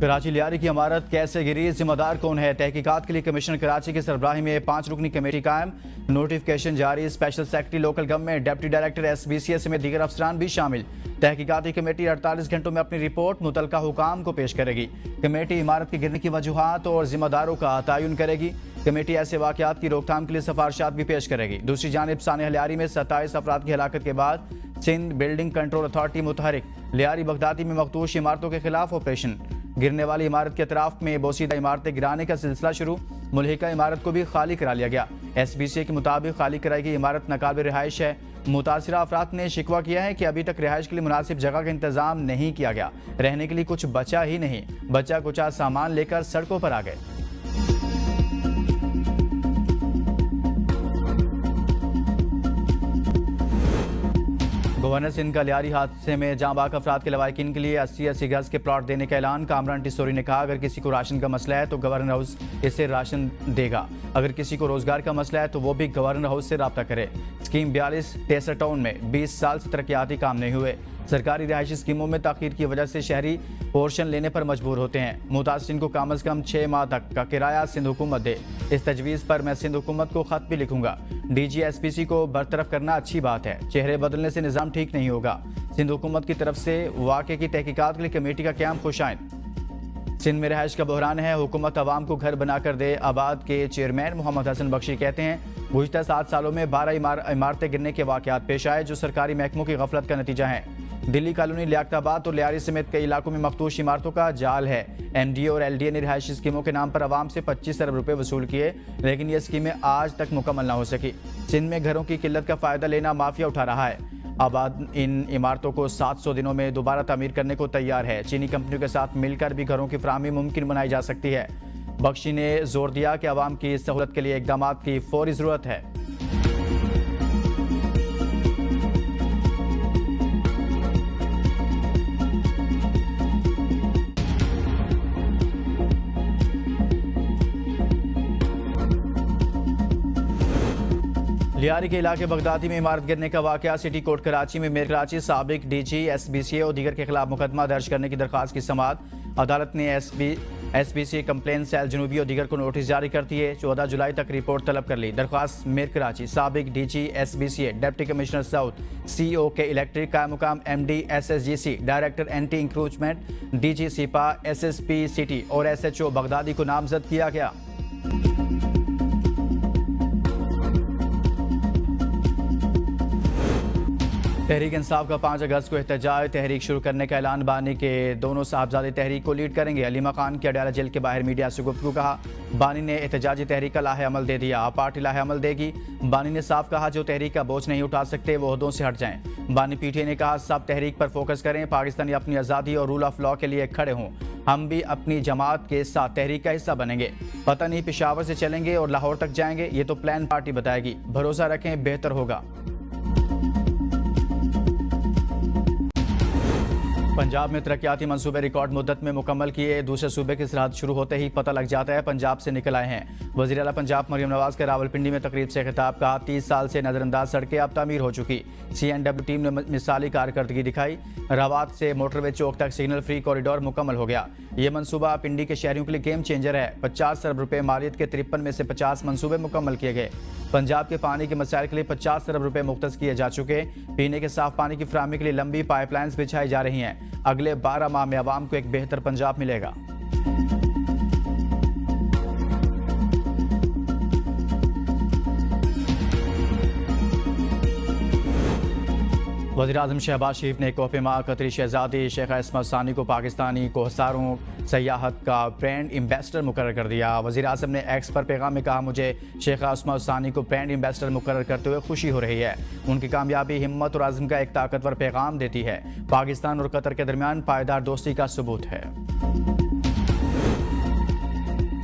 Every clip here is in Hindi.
कराची लियारी की इमारत कैसे गिरी, जिम्मेदार कौन है? तहकीकात के लिए कमिश्नर कराची की सरबराही में 5 रुकनी कमेटी कायम, नोटिफिकेशन जारी। Special secretary local government, deputy director SBCA समेत दीगर अफसरान भी शामिल। तहकीकाती कमेटी 48 घंटों में अपनी रिपोर्ट मुतलका हुकाम को पेश करेगी। कमेटी इमारत के गिरने की वजूहात और जिम्मेदारों का तयन करेगी। कमेटी ऐसे वाकयात की रोकथाम के लिए सिफारिशात भी पेश करेगी। दूसरी जानिब सानिया लियारी में 27 अफराद की हलाकत के बाद सिंध बिल्डिंग कंट्रोल अथॉरिटी मुतहरिक। लियारी बगदादी में मखदूश इमारतों के खिलाफ ऑपरेशन। गिरने वाली इमारत के अतराफ में बोसीदा इमारतें गिराने का सिलसिला शुरू। मुल्हिका इमारत को भी खाली करा लिया गया। SBCA के मुताबिक खाली कराई गई इमारत नाकाबिल रिहाइश है। मुतासिरा अफराद ने शिकवा किया है कि अभी तक रिहाइश के लिए मुनासिब जगह का इंतजाम नहीं किया गया। रहने के लिए कुछ बचा ही नहीं। बचा कुचा सामान लेकर सड़कों पर आ गए। गवर्नर सिंध का लियारी हादसे में जाँ बाक अफराद के लवाकिन के लिए 80-80 गज के प्लॉट देने का ऐलान। कामरान टिसोरी ने कहा, अगर किसी को राशन का मसला है तो गवर्नर हाउस इससे राशन देगा। अगर किसी को रोजगार का मसला है तो वो भी गवर्नर हाउस से रब्ता करे। स्कीम 42 टाउन में 20 साल से तरक्याती काम नहीं हुए। सरकारी रिहायशी स्कीमों में ताखीर की वजह से शहरी पोर्शन लेने पर मजबूर होते हैं। मुतासिरीन को कम अज़ कम 6 माह तक का किराया सिंध हुकूमत दे। इस तजवीज़ पर मैं सिंध हुकूमत को खत भी लिखूंगा। DG SPC को बरतरफ करना अच्छी बात है। चेहरे बदलने से निज़ाम ठीक नहीं होगा। सिंध हुकूमत की तरफ से वाक़े की तहकीकात के लिए कमेटी का क़याम खुशाइंद। सिंध में रिहाइश का बहरान है, हुकूमत अवाम को घर बनाकर दे। आबाद के चेयरमैन मोहम्मद हसन बख्शी कहते हैं, गुज़िश्ता 7 सालों में 12 इमारतें गिरने के वाक़यात पेश आए जो सरकारी महकमों की गफलत का नतीजा है। दिल्ली कॉलोनी, लियाकताबाद और लियारी समेत कई इलाकों में मखदूश इमारतों का जाल है। MDA और LDA ने रिहायशी स्कीमों के नाम पर आवाम से 25 अरब रुपए वसूल किए, लेकिन ये स्कीमें आज तक मुकम्मल ना हो सकी। सिंध में घरों की किल्लत का फ़ायदा लेना माफिया उठा रहा है। आबाद इन इमारतों को 700 दिनों में दोबारा तामीर करने को तैयार है। चीनी कंपनियों के साथ मिलकर भी घरों की फराहमी मुमकिन बनाई जा सकती है। बख्शी ने जोर दिया कि आवाम की सहूलत के लिए इकदाम की फौरी ज़रूरत है। लियारी के इलाके बगदादी में इमारत गिरने का वाकया। सिटी कोर्ट कराची में मेयर कराची, साबिक DG SBCA और दीगर के खिलाफ मुकदमा दर्ज करने की दरख्वास्त की समाअत। अदालत ने SBCA कंप्लेन सेल जनूबी और दीगर को नोटिस जारी कर दिए। 14 जुलाई तक रिपोर्ट तलब कर ली। दरख्वास्त मेयर कराची, साबिक DG SBCA, deputy commissioner south, CEO के इलेक्ट्रिक का मुकाम, MD SSGC, director anti encroachment, DG सिपा, SSP city और SHO बगदादी को नामजद किया गया। तहरीक इंसाफ का 5 अगस्त को एहतजाज तहरीक शुरू करने का ऐलान। बानी के दोनों साहबजादे तहरीक को लीड करेंगे। अलीमा खान की अडयाला जेल के बाहर मीडिया से गुफ्तगू। कहा, बानी ने एहतजाजी तहरीक का लाहे अमल दे दिया, पार्टी लाहे अमल देगी। बानी ने साफ कहा, जो तहरीक का बोझ नहीं उठा सकते वो ओहदों से हट जाएं। बानी PTA ने कहा, सब तहरीक पर फोकस करें, पाकिस्तानी अपनी आज़ादी और रूल ऑफ लॉ के लिए खड़े हों। हम भी अपनी जमात के साथ तहरीक का हिस्सा बनेंगे। पता नहीं पेशावर से चलेंगे और लाहौर तक जाएंगे, ये तो प्लान पार्टी बताएगी। भरोसा रखें, बेहतर होगा। पंजाब में तरक्याती मंसूबे रिकॉर्ड मुद्दत में मुकम्मल किए। दूसरे सूबे की सरहद शुरू होते ही पता लग जाता है पंजाब से निकल आए हैं। वज़ीर आला पंजाब मरियम नवाज का रावलपिंडी में तकरीब से खिताब। कहा, 30 साल से नज़रअंदाज सड़कें अब तामीर हो चुकी। CNW टीम ने मिसाली कारकर्दगी दिखाई। रवात से मोटरवे चौक तक सिग्नल फ्री कॉरिडोर मुकम्मल हो गया। ये मनसूबा पिंडी के शहरियों के लिए गेम चेंजर है। 50 अरब रुपये मालियत के 53 में से 50 मनसूबे मुकम्मल किए गए। पंजाब के पानी के मसाइल के लिए 50 अरब रुपये मुख्तस किए जा चुके। पीने के साफ पानी की फराहमी के लिए लंबी पाइपलाइंस बिछाई जा रही हैं। अगले 12 माह में आवाम को एक बेहतर पंजाब मिलेगा। वज़ीर-ए-आज़म शहबाज शरीफ ने कोहिमा कतरी शहजादी शेखा इस्मा सानी को पाकिस्तानी कोहसारों सयाहत का ब्रांड एम्बेसडर मुकर्रर कर दिया। वज़ीर-ए-आज़म ने एक्स पर पैगाम में कहा, मुझे शेखा इस्मा सानी को ब्रांड एम्बेसडर मुकर्रर करते हुए खुशी हो रही है। उनकी कामयाबी हिम्मत और आज़म का एक ताकतवर पैगाम देती है। पाकिस्तान और कतर के दरमियान पायदार दोस्ती का सबूत है।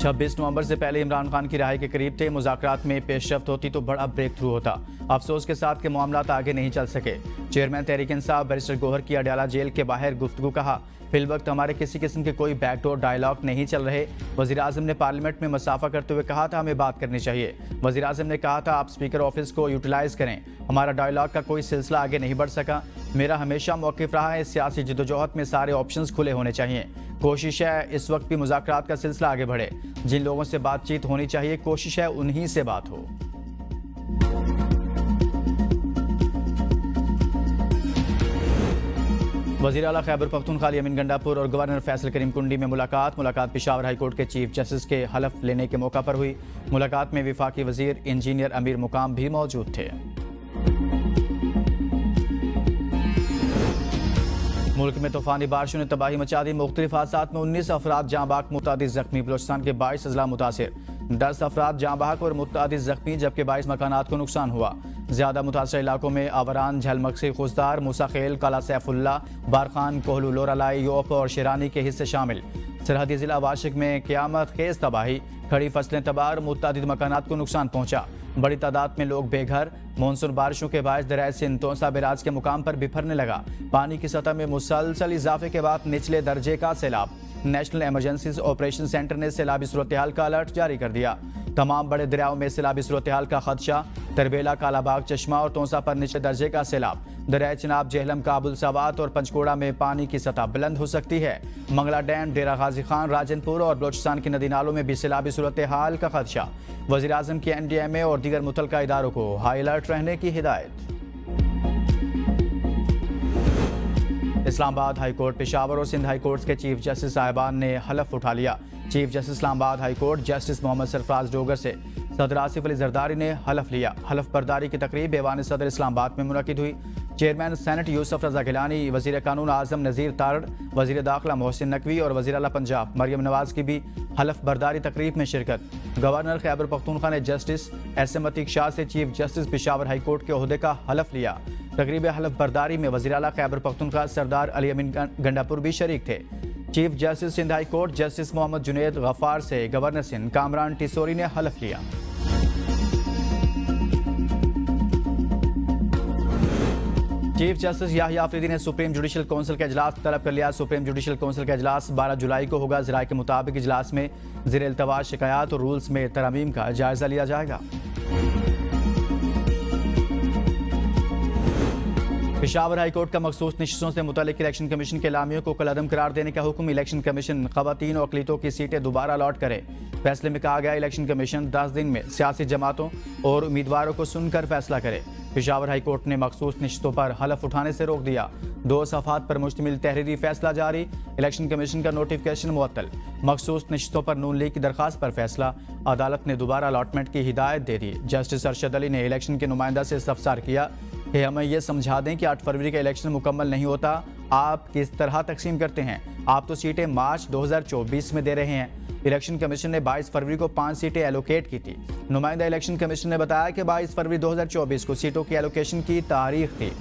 26 नवंबर से पहले इमरान खान की रिहाई के करीब थे। मुज़ाकरात में पेशरफ्त होती तो बड़ा ब्रेक थ्रू होता। अफसोस के साथ के मामलात आगे नहीं चल सके। चेयरमैन तहरीक इंसाफ बैरिस्टर गौहर की अडयाला जेल के बाहर गुफ्तगू। कहा, फिलवक्त हमारे किसी किस्म के कोई बैकडोर डायलॉग नहीं चल रहे। वज़ीर-ए-आज़म ने पार्लियामेंट में मसाफा करते हुए कहा था हमें बात करनी चाहिए। वज़ीर-ए-आज़म ने कहा था आप स्पीकर ऑफिस को यूटिलाइज करें। हमारा डायलॉग का कोई सिलसिला आगे नहीं बढ़ सका। मेरा हमेशा मौक़िफ़ रहा है सियासी जद्दोजहद में सारे ऑप्शंस खुले होने चाहिए। कोशिश है इस वक्त भी मुज़ाकरात का सिलसिला आगे बढ़े। जिन लोगों से बातचीत होनी चाहिए कोशिश है उन्हीं से बात हो। वज़ीर आला खैबर पख्तूनख्वा यमीन गंडापुर और गवर्नर फैसल करीम कुंडी में मुलाकात पेशावर हाई कोर्ट के चीफ जस्टिस के हलफ लेने के मौका पर हुई। मुलाकात में वफाकी वज़ीर इंजीनियर अमीर मुकाम भी मौजूद थे। मुल्क में तूफानी बारिशों ने तबाही मचा दी। मुख्तलिफ हादसात में 19 अफराद जाँ बहक, मुतअद्दिद जख्मी। बलोचिस्तान के 22 अजला मुतासिर, 10 अफराद जाँ बहक और मुतअद्दिद जख्मी, जबकि 22 मकानात को नुकसान हुआ। ज्यादा मुतासर इलाकों में आवरान, झलमक्सी, खुजदार, मूसाखेल, काला सैफुल्ला, बारखान, कोहलू, लोरालाई, योप और शेरानी के हिस्से शामिल। सरहदी जिला वाशिक में क़यामत खेज तबाही, खड़ी फसलें तबाह, मुतअद्दिद मकानात को नुकसान पहुंचा। बड़ी तादाद में लोग बेघर। मानसून बारिशों के बायस दरिया सिंध तोसा बैराज के मुकाम पर बिफरने लगा। पानी की सतह में मुसलसल इजाफे के बाद निचले दर्जे का सैलाब। नेशनल इमरजेंसी ऑपरेशन सेंटर ने सैलाबी सूरत हाल का अलर्ट जारी कर दिया। तमाम बड़े दरियाओं में सैलाबी सूरत हाल का खदशा। तरबेला, कालाबाग, चश्मा और तोसा पर निचले दर्जे का सैलाब। दरिया चिनाब, जेहलम, काबुल, सवात और पंचकोड़ा में पानी की सतह बुलंद हो सकती है। मंगला डैम, डेरा गाजी खान, राजनपुर और बलोचिस्तान की नदी नालों में भी सैलाबी सूरत हाल का खदशा। वज़ीर-ए-आज़म की NDMA और दीगर मुतल्लिका इदारों को हाई अलर्ट रहने की हिदायत। इस्लामाबाद हाई कोर्ट पेशावर और सिंध हाई कोर्ट के चीफ जस्टिस साहिबान ने हलफ उठा लिया। Chief justice Islamabad high court justice Mohammad Sarfraz Dogar से सदर आसिफ अली जरदारी ने हलफ लिया। हलफ बर्दारी की तकरीब ऐवान सदर इस्लामाबाद में मुनक़िद हुई। चेयरमैन सेनेट यूसुफ रजा गिलानी, वज़ीर कानून आज़म नज़ीर तारड़, वज़ीर दाखिला मोहसिन नकवी और वज़ीर आला पंजाब मरियम नवाज की भी हलफ बर्दारी तकरीब में शिरकत। गवर्नर खैबर पख्तूनख्वा ने जस्टिस SM अतीक शाह से chief justice Peshawar high court के ओहदे का हलफ लिया। तकरीब हलफ बर्दारी में वज़ीर आला खैबर पख्तूनख्वा सरदार अली अमीन गंडापुर भी शरीक थे। Chief justice Sindh high court justice Mohammad Junaid Ghaffar से गवर्नर सिंध कामरान टिसोरी ने हलफ लिया। चीफ जस्टिस याहिया अफरीदी ने सुप्रीम जुडिशल काउंसिल का इजलास तलब कर लिया। सुप्रीम जुडिशल काउंसिल का इजलास 12 जुलाई को होगा। ज़राए के मुताबिक इजलास में ज़ेर इल्तवा शिकायत और रूल्स में तरमीम का जायजा लिया जाएगा। पेशावर हाई कोर्ट का मखसूस नशिस्तों से मुतालिक इलेक्शन कमीशन के लामियों को कलअदम करार देने का हुक्म। इलेक्शन कमीशन ख़वातीन और अक़लियतों की सीटें दोबारा अलॉट करे। फैसले में कहा गया इलेक्शन कमीशन 10 दिन में सियासी जमातों और उम्मीदवारों को सुनकर फैसला करे। पेशावर हाई कोर्ट ने मखसूस नशिस्तों पर हलफ उठाने से रोक दिया। 2 सफ़हात पर मुश्तमिल तहरीरी फैसला जारी। इलेक्शन कमीशन का नोटिफिकेशन मुअत्तल। मखसूस नशिस्तों पर नून लीग की दरख्वास्त पर फैसला। अदालत ने दोबारा अलॉटमेंट की हिदायत दे दी। जस्टिस अरशद अली ने इलेक्शन के नुमाइंदा से इस्तफसार किया कि हमें यह समझा दें कि 8 फरवरी का इलेक्शन मुकम्मल नहीं होता। आप किस तरह तकसीम करते हैं? आप तो सीटें मार्च 2024 में दे रहे हैं। इलेक्शन कमीशन ने 22 फरवरी को 5 सीटें एलोकेट की थी। नुमाइंदा इलेक्शन कमीशन ने बताया कि 22 फरवरी 2024 को सीटों की एलोकेशन की तारीख थी।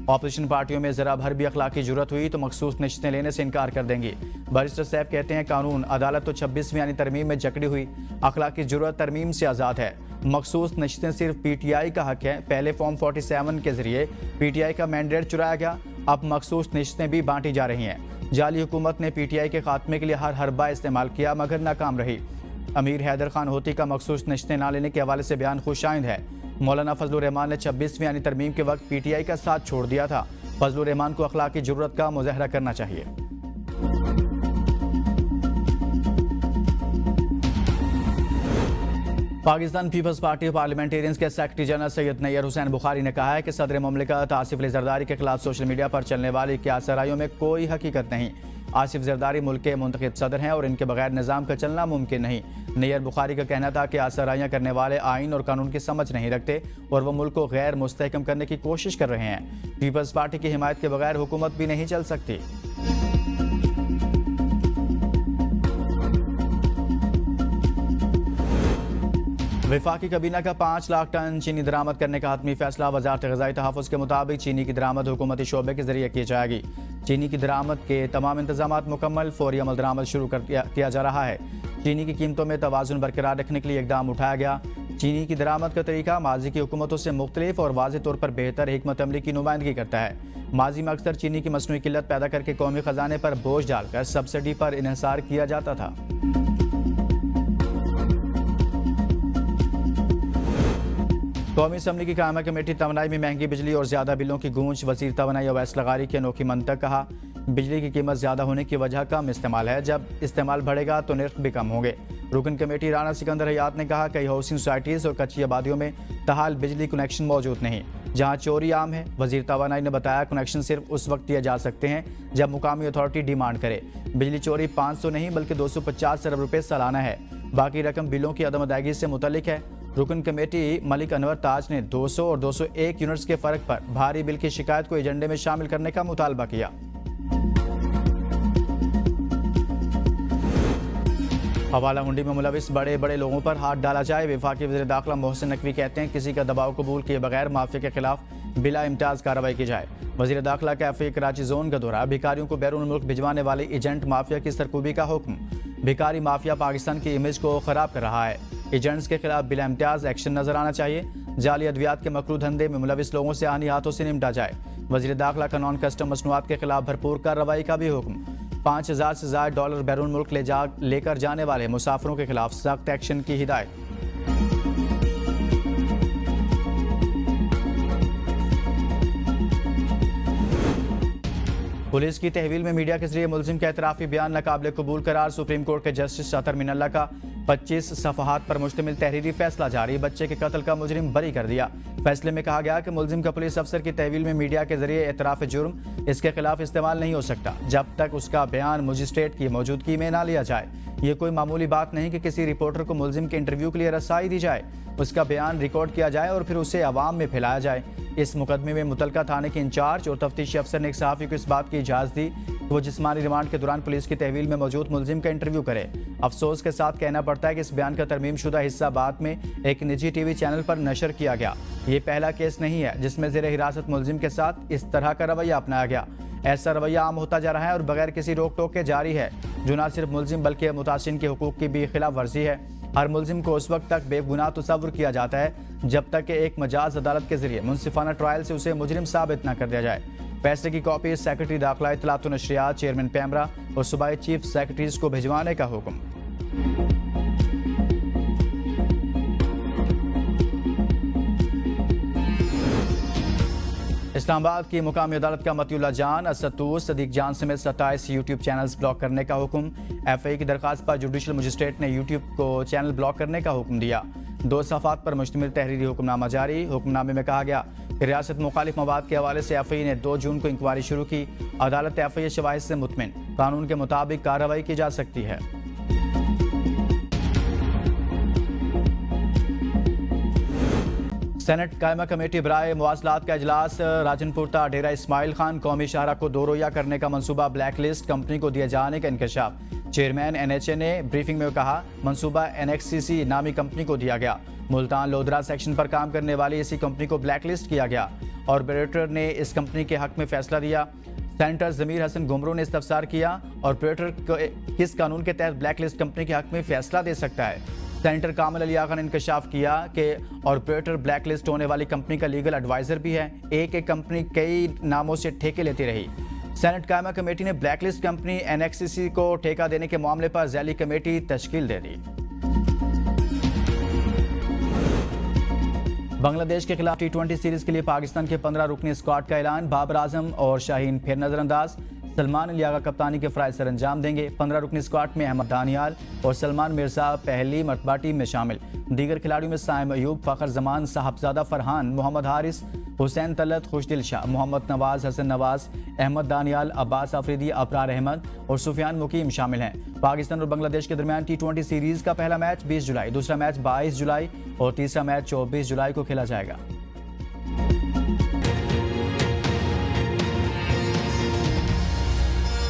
ऑपोजिशन पार्टियों में जरा भर भी अखलाकी जुर्रत हुई तो मखसूस नशिस्तें लेने से इनकार कर देंगी। बैरिस्टर साहब कहते हैं कानून अदालत तो 26वीं यानी तरमीम में जकड़ी हुई। अखलाकी जुर्रत तरमीम से आज़ाद है। मखसूस नशिस्तें सिर्फ PTI का हक है। पहले फॉर्म 47 के जरिए PTI का मैंडेट चुराया गया। अब मखसूस नशिस्तें भी बांटी जा रही हैं। जाली हुकूमत ने PTI के खात्मे के लिए हर हरबा इस्तेमाल किया मगर नाकाम रही। अमीर हैदर खान होती का मखसूस नशिस्तें ना लेने के हवाले से बयान खुशाइंद है। मौलाना फजलुर रहमान ने 26वीं यानी तरमीम के वक्त PTI का साथ छोड़ दिया था। फजलुर रहमान को अखलाकी जुर्रत का मुजाहरा करना चाहिए। पाकिस्तान पीपल्स पार्टी पार्लियामेंटेरियंस के सेक्रेटरी जनरल सैयद नैयर हुसैन बुखारी ने कहा है कि सदर मुमलिकत आसिफ अली जरदारी के खिलाफ सोशल मीडिया पर चलने वाली क्यासराइयों में कोई हकीकत नहीं। आसिफ जरदारी मुल्क के मुंतखब सदर हैं और इनके बगैर निज़ाम का चलना मुमकिन नहीं। नैयर बुखारी का कहना था कि आसराइयाँ करने वाले आइन और कानून की समझ नहीं रखते और वह मुल्क को गैर मुस्तहकम करने की कोशिश कर रहे हैं। पीपल्स पार्टी की हिमायत के बगैर हुकूमत भी नहीं चल सकती। वफाकी काबीना का 5 लाख टन चीनी दरामद करने का हतमी फैसला। वजारत ग़िज़ाई तहफ़्फ़ुज़ के मुताबिक चीनी की दरामद हुकूमती शोबे के जरिए की जाएगी। चीनी की दरामद के तमाम इंतजामात मुकम्मल, फौरी अमल दरामद शुरू किया जा रहा है। चीनी की कीमतों में तवाज़ुन बरकरार रखने के लिए इक़दाम उठाया गया। चीनी की दरामद का तरीका माजी की हुकूमतों से मुख्तलिफ और वाज़ेह तौर पर बेहतर हिकमत अमली की नुमाइंदगी करता है। माजी में अक्सर चीनी की मसनूई किल्लत पैदा करके कौमी खजाने पर बोझ डालकर सब्सिडी पर इन्हिसार किया जाता था। कौमी असम्बली की कायमा कमेटी तवानाई में महंगी बिजली और ज्यादा बिलों की गूंज। वजीर तवानाई अवैस लगारी की अनोखी मंतक। कहा, बिजली की कीमत ज्यादा होने की वजह कम इस्तेमाल है, जब इस्तेमाल बढ़ेगा तो निर्ख भी कम होंगे। रुकन कमेटी राना सिकंदर हयात ने कहा, कई हाउसिंग सोसाइटीज़ और कच्ची आबादियों में ताहाल बिजली कनेक्शन मौजूद नहीं, जहां चोरी आम है। वजीर तवानाई ने बताया, कनेक्शन सिर्फ उस वक्त दिए जा सकते हैं जब मुकामी अथॉरिटी डिमांड करे। बिजली चोरी 500 नहीं बल्कि 250 अरब रुपये सालाना है। बाकी रकम बिलों की अदम अदायगी से मुतल्लिक है। रुकन कमेटी मलिक अनवर ताज ने 200 और 201 यूनिट्स के फर्क पर भारी बिल की शिकायत को एजेंडे में शामिल करने का मुतालबा किया। हवाला हुंडी में मुलविस बड़े बड़े लोगों पर हाथ डाला जाए। वफाकी वज़ीर दाखिला मोहसिन नकवी कहते हैं, किसी का दबाव कबूल किए बगैर माफिया के खिलाफ बिला इम्तियाज कार्रवाई की जाए। वज़ीर दाखिला का FA कराची जोन का दौरा। भिखारियों को बैरून मुल्क भिजवाने वाले एजेंट माफिया की सरकूबी का हुक्म। भिखारी माफिया पाकिस्तान की इमेज को खराब कर रहा है। एजेंट्स के खिलाफ बिला इम्तियाज एक्शन नजर आना चाहिए। जाली अद्वियात के मकरू धंधे में मुलविस लोगों से आनी हाथों से निपटा जाए। वज़ीर दाखिला का नॉन कस्टम मसनूआत के खिलाफ भरपूर कार्रवाई का भी हुक्म। 5000 से ज़्यादा डॉलर बैरून मुल्क लेकर जाने वाले मुसाफिरों के खिलाफ सख्त एक्शन की हिदायत। पुलिस की तहवील में मीडिया के जरिए मुलजिम का एतराफ़ी बयान नाकाबिल कबूल करार। सुप्रीम कोर्ट के जस्टिस अतर मिनल्ला का 25 सफ़हात पर मुश्तमिल तहरीरी फैसला जारी। बच्चे के कत्ल का मुजरिम बरी कर दिया। फैसले में कहा गया कि मुलजिम का पुलिस अफसर की तहवील में मीडिया के जरिए एतराफ़ जुर्म इसके खिलाफ इस्तेमाल नहीं हो सकता जब तक उसका बयान मजिस्ट्रेट की मौजूदगी में ना लिया जाए। ये कोई मामूली बात नहीं कि किसी रिपोर्टर को मुलजिम के इंटरव्यू के लिए रसाई दी जाए, उसका बयान रिकॉर्ड किया जाए और फिर उसे अवाम में फैलाया जाए। इस मुकदमे में मुतलका थाने के इंचार्ज और तफ्तीशी अफसर ने एक सहाफ़ी को इस बात की इजाज़त दी कि वो जिस्मानी रिमांड के दौरान पुलिस की तहवील में मौजूद मुलजिम का इंटरव्यू करे। अफसोस के साथ कहना पड़ता है कि इस बयान का तरमीम शुदा हिस्सा बाद में एक निजी TV चैनल पर नशर किया गया। ये पहला केस नहीं है जिसमें ज़ेर हिरासत मुलजिम के साथ इस तरह का रवैया अपनाया गया। ऐसा रवैया आम होता जा रहा है और बगैर किसी रोक टोक के जारी है, जो न सिर्फ मुलजिम बल्कि मुतासिन के हुकूक की भी खिलाफ वर्जी है। हर मुलजिम को उस वक्त तक बेगुनाह तस्वुर किया जाता है जब तक कि एक मजाज अदालत के जरिए मुनसिफाना ट्रायल से उसे मुजरिम साबित न कर दिया जाए। फैसले की कॉपी सेक्रेटरी दाखिला, इत्तलात व नशरियात, चेयरमैन पैमरा और सूबाई चीफ सेक्रेटरीज को भिजवाने का हुक्म। इस्लामाबाद की मुकामी अदालत का मतियुल्लाह जान, असदूर, सदीक जान समेत 27 यूट्यूब चैनल्स ब्लॉक करने का हुक्म। FA की दरखास्त पर जुडिशल मजिस्ट्रेट ने यूट्यूब को चैनल ब्लॉक करने का हुक्म दिया। 2 सफ़ात पर मुश्तमिल तहरीरी हुक्मनामा जारी। हुक्मनामे में कहा गया कि रियासत मुखालिफ मवाद के हवाले से FA ने 2 जून को इंक्वायरी शुरू की। अदालत FA शवाहिद से मुतमिन, कानून के मुताबिक कार्रवाई की जा सकती है। सेनेट कायमा कमेटी बराए मवासलात का इजलास। राजनपुर ता डेरा इस्माइल खान कौमी शाहरा को दोरोया करने का मंसूबा ब्लैक लिस्ट कंपनी को दिए जाने का इंकशाफ। चेयरमैन NHA ने ब्रीफिंग में कहा, मंसूबा NXCC नामी कंपनी को दिया गया। मुल्तान लोधरा सेक्शन पर काम करने वाली इसी कंपनी को ब्लैक लिस्ट किया गया। ऑपरेटर ने इस कंपनी के हक में फैसला दिया। सेनेटर जमीर हसन गुमरू ने इस्तफसार किया, ऑपरेटर किस कानून के तहत ब्लैक लिस्ट कंपनी के हक में फैसला दे सकता है। सेनेटर कामिल अली आगा ने इंकशाफ किया कि ऑपरेटर ब्लैक लिस्ट होने वाली कंपनी का लीगल एडवाइजर भी है। एक कंपनी कई नामों से ठेके लेती रही। सेनेट कायमा कमेटी ने ब्लैक लिस्ट कंपनी NXCC को ठेका देने के मामले पर ज़ैली कमेटी तश्कील दे दी। बांग्लादेश के खिलाफ T20 सीरीज के लिए पाकिस्तान के 15 रुकनी स्क्वाड का ऐलान। बाबर आजम और शाहीन फिर नजरअंदाज। सलमान अली आगा कप्तानी के फ़राइज़ सर अंजाम देंगे। 15 रुकनी स्क्वाड में अहमद दानियाल और सलमान मिर्जा पहली मरतबा टीम में शामिल। दीगर खिलाड़ियों में साइम अयूब, फ़खर जमान, साहबजादा फरहान, मोहम्मद हारिस, हुसैन तलत, खुशदिल शाह, मोहम्मद नवाज, हसन नवाज, अहमद दानियाल, अब्बास आफरीदी, अबरार अहमद और सुफियान मुकीम शामिल हैं। पाकिस्तान और बांग्लादेश के दरमियान T20 सीरीज का पहला मैच 20 जुलाई, दूसरा मैच 22 जुलाई और तीसरा मैच 24 जुलाई को खेला जाएगा।